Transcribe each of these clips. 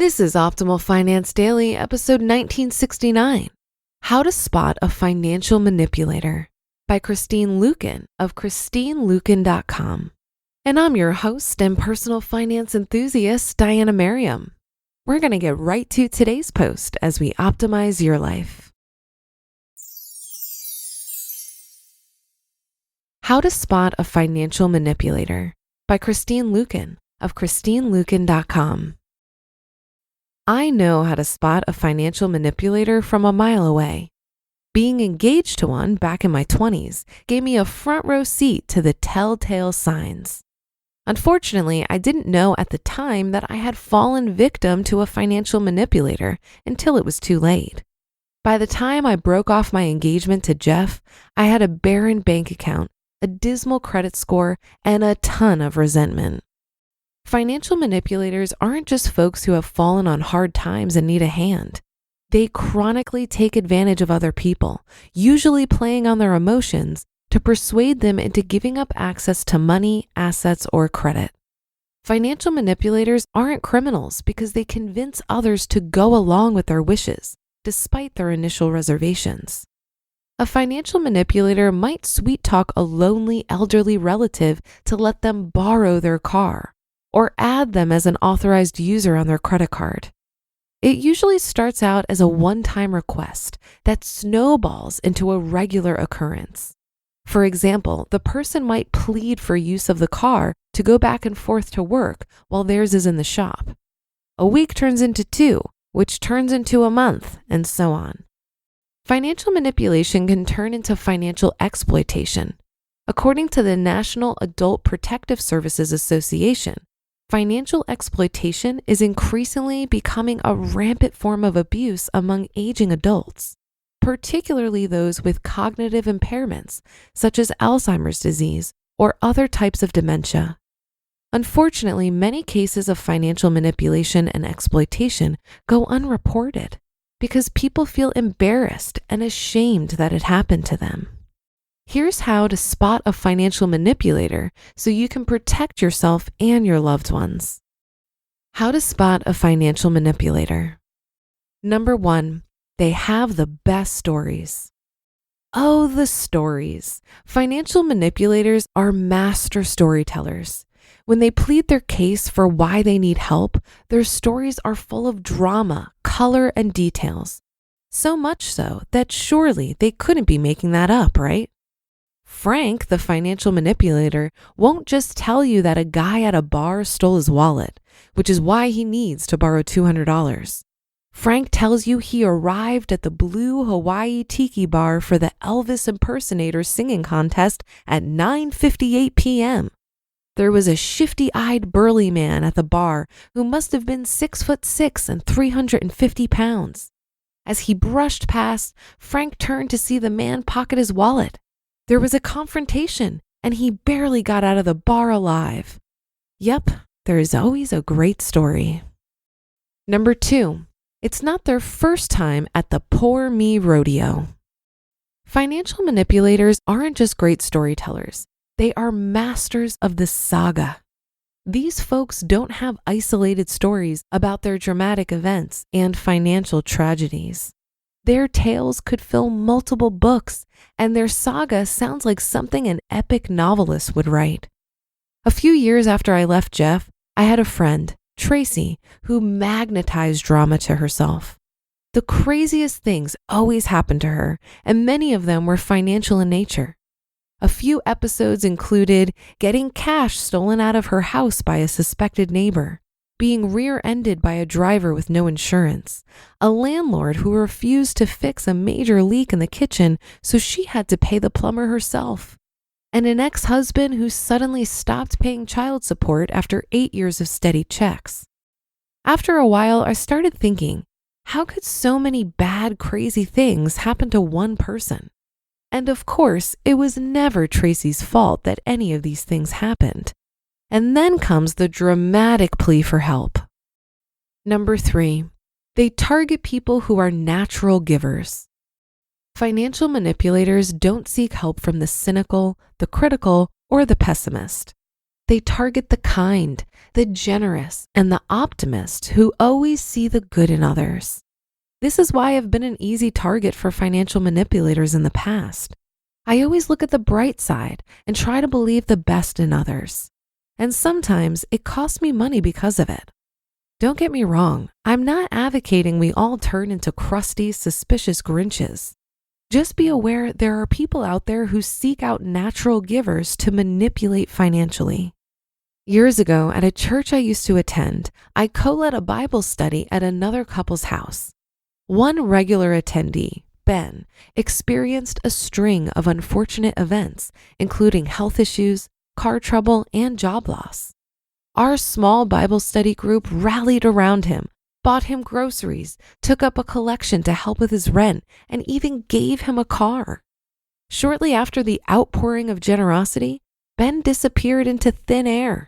This is Optimal Finance Daily, episode 1969, How to Spot a Financial Manipulator by Christine Luken of ChristineLuken.com. And I'm your host and personal finance enthusiast, Diana Merriam. We're going to get right to today's post as we optimize your life. How to Spot a Financial Manipulator by Christine Luken of ChristineLuken.com. I know how to spot a financial manipulator from a mile away. Being engaged to one back in my 20s gave me a front row seat to the telltale signs. Unfortunately, I didn't know at the time that I had fallen victim to a financial manipulator until it was too late. By the time I broke off my engagement to Jeff, I had a barren bank account, a dismal credit score, and a ton of resentment. Financial manipulators aren't just folks who have fallen on hard times and need a hand. They chronically take advantage of other people, usually playing on their emotions to persuade them into giving up access to money, assets, or credit. Financial manipulators aren't criminals because they convince others to go along with their wishes, despite their initial reservations. A financial manipulator might sweet-talk a lonely elderly relative to let them borrow their car, or add them as an authorized user on their credit card. It usually starts out as a one-time request that snowballs into a regular occurrence. For example, the person might plead for use of the car to go back and forth to work while theirs is in the shop. A week turns into 2, which turns into a month, and so on. Financial manipulation can turn into financial exploitation. According to the National Adult Protective Services Association, financial exploitation is increasingly becoming a rampant form of abuse among aging adults, particularly those with cognitive impairments, such as Alzheimer's disease or other types of dementia. Unfortunately, many cases of financial manipulation and exploitation go unreported because people feel embarrassed and ashamed that it happened to them. Here's how to spot a financial manipulator so you can protect yourself and your loved ones. How to spot a financial manipulator. Number 1, they have the best stories. Oh, the stories. Financial manipulators are master storytellers. When they plead their case for why they need help, their stories are full of drama, color, and details. So much so that surely they couldn't be making that up, right? Frank, the financial manipulator, won't just tell you that a guy at a bar stole his wallet, which is why he needs to borrow $200. Frank tells you he arrived at the Blue Hawaii Tiki Bar for the Elvis impersonator singing contest at 9:58 p.m. There was a shifty-eyed burly man at the bar who must have been 6'6" and 350 pounds. As he brushed past, Frank turned to see the man pocket his wallet. There was a confrontation, and he barely got out of the bar alive. Yep, there is always a great story. Number 2, it's not their first time at the Poor Me rodeo. Financial manipulators aren't just great storytellers. They are masters of the saga. These folks don't have isolated stories about their dramatic events and financial tragedies. Their tales could fill multiple books, and their saga sounds like something an epic novelist would write. A few years after I left Jeff, I had a friend, Tracy, who magnetized drama to herself. The craziest things always happened to her, and many of them were financial in nature. A few episodes included getting cash stolen out of her house by a suspected neighbor, being rear-ended by a driver with no insurance, a landlord who refused to fix a major leak in the kitchen, so she had to pay the plumber herself, and an ex-husband who suddenly stopped paying child support after 8 years of steady checks. After a while, I started thinking, how could so many bad, crazy things happen to one person? And of course, it was never Tracy's fault that any of these things happened. And then comes the dramatic plea for help. Number 3, they target people who are natural givers. Financial manipulators don't seek help from the cynical, the critical, or the pessimist. they target the kind, the generous, and the optimist who always see the good in others. This is why I've been an easy target for financial manipulators in the past. I always look at the bright side and try to believe the best in others. And sometimes it costs me money because of it. Don't get me wrong, I'm not advocating we all turn into crusty, suspicious Grinches. Just be aware there are people out there who seek out natural givers to manipulate financially. Years ago, at a church I used to attend, I co-led a Bible study at another couple's house. One regular attendee, Ben, experienced a string of unfortunate events, including health issues, car trouble, and job loss. Our small Bible study group rallied around him, bought him groceries, took up a collection to help with his rent, and even gave him a car. Shortly after the outpouring of generosity, Ben disappeared into thin air.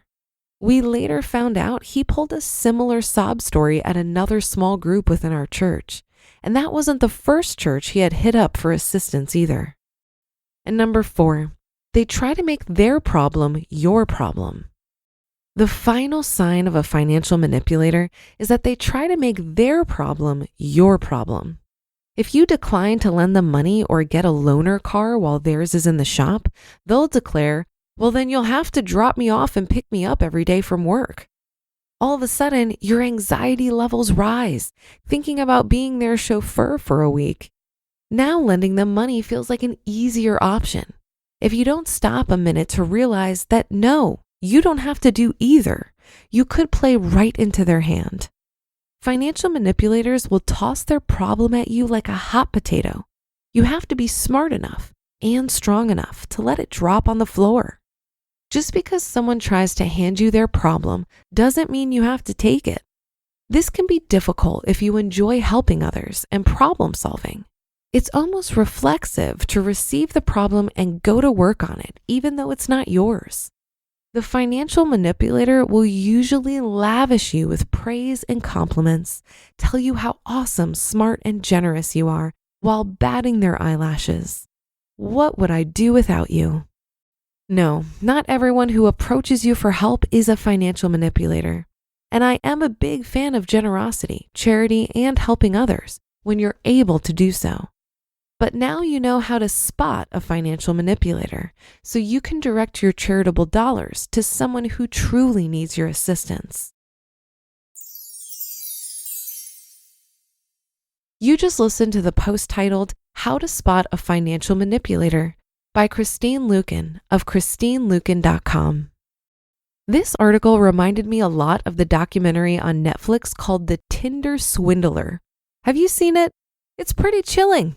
We later found out he pulled a similar sob story at another small group within our church, and that wasn't the first church he had hit up for assistance either. And number 4, they try to make their problem your problem. The final sign of a financial manipulator is that they try to make their problem your problem. If you decline to lend them money or get a loaner car while theirs is in the shop, they'll declare, "Well, then you'll have to drop me off and pick me up every day from work." All of a sudden, your anxiety levels rise, thinking about being their chauffeur for a week. Now lending them money feels like an easier option. If you don't stop a minute to realize that no, you don't have to do either, you could play right into their hand. Financial manipulators will toss their problem at you like a hot potato. You have to be smart enough and strong enough to let it drop on the floor. Just because someone tries to hand you their problem doesn't mean you have to take it. This can be difficult if you enjoy helping others and problem solving. It's almost reflexive to receive the problem and go to work on it, even though it's not yours. The financial manipulator will usually lavish you with praise and compliments, tell you how awesome, smart, and generous you are, while batting their eyelashes. What would I do without you? No, not everyone who approaches you for help is a financial manipulator. And I am a big fan of generosity, charity, and helping others when you're able to do so. But now you know how to spot a financial manipulator, so you can direct your charitable dollars to someone who truly needs your assistance. You just listened to the post titled, "How to Spot a Financial Manipulator" by Christine Luken of ChristineLuken.com. This article reminded me a lot of the documentary on Netflix called The Tinder Swindler. Have you seen it? It's pretty chilling.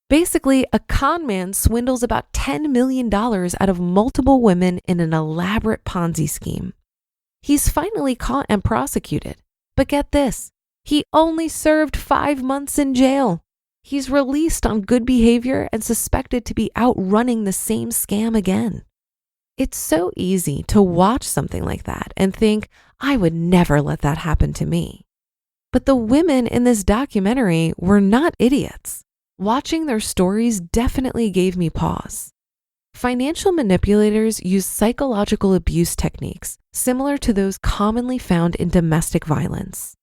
Basically, a con man swindles about $10 million out of multiple women in an elaborate Ponzi scheme. He's finally caught and prosecuted. But get this, he only served 5 months in jail. He's released on good behavior and suspected to be outrunning the same scam again. It's so easy to watch something like that and think, I would never let that happen to me. But the women in this documentary were not idiots. Watching their stories definitely gave me pause. Financial manipulators use psychological abuse techniques similar to those commonly found in domestic violence.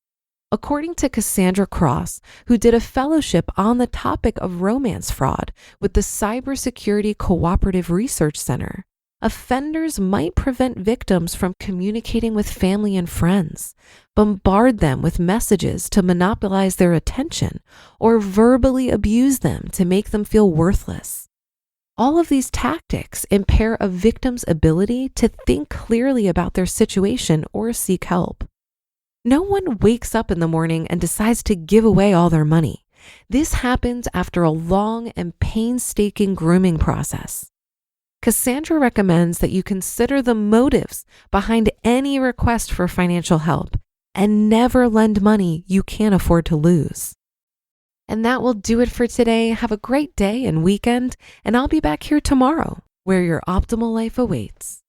According to Cassandra Cross, who did a fellowship on the topic of romance fraud with the Cybersecurity Cooperative Research Center, offenders might prevent victims from communicating with family and friends, bombard them with messages to monopolize their attention, or verbally abuse them to make them feel worthless. All of these tactics impair a victim's ability to think clearly about their situation or seek help. No one wakes up in the morning and decides to give away all their money. This happens after a long and painstaking grooming process. Cassandra recommends that you consider the motives behind any request for financial help and never lend money you can't afford to lose. And that will do it for today. Have a great day and weekend, and I'll be back here tomorrow where your optimal life awaits.